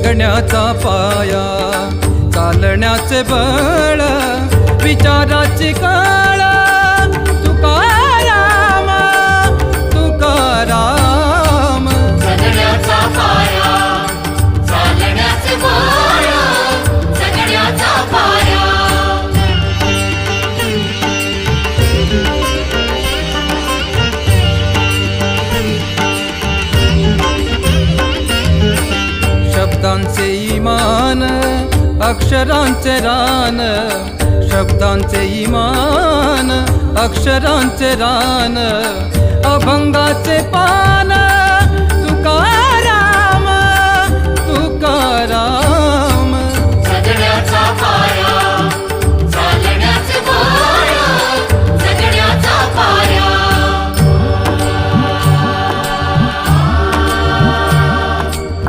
जगण्याचा पाया, चालण्याचे बळ, विचाराची कळ, तुकाराम तुकाराम. जगण्याचा पाया, चालण्याचे बळ, जगण्याचा पाया. शब्दांचे इमान, अक्षरांचे रान, शब्दांचे इमान, अक्षरांचे रान, अभंगाचे पान.